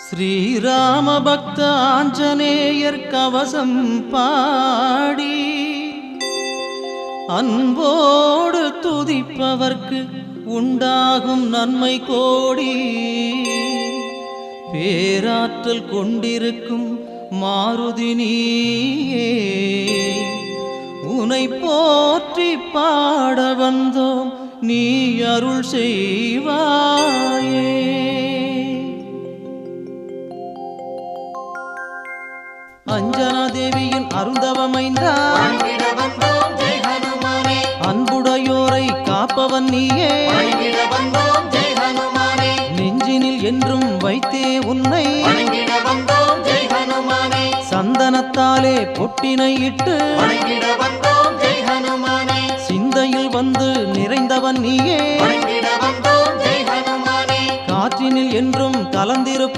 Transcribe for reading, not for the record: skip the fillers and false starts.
ஸ்ரீராம பக்த ஆஞ்சநேயர் கவசம் பாடி அன்போடு துதிப்பவர்க்கு உண்டாகும் நன்மை கோடி. பேராற்றல் கொண்டிருக்கும் மாருதி நீயே, உனை போற்றி பாட வந்தோம், நீ அருள் செய்வாயே. அஞ்சனா தேவியின் அருந்தவமைந்தா, அன்புடையோரை காப்பவன் நீயே, நெஞ்சினில் என்றும் வைத்தே உன்னை, சந்தனத்தாலே பொட்டினை இட்டு சிந்தையில் வந்து நிறைந்தவன் நீயே, காற்றினில் என்றும் கலந்திருப்ப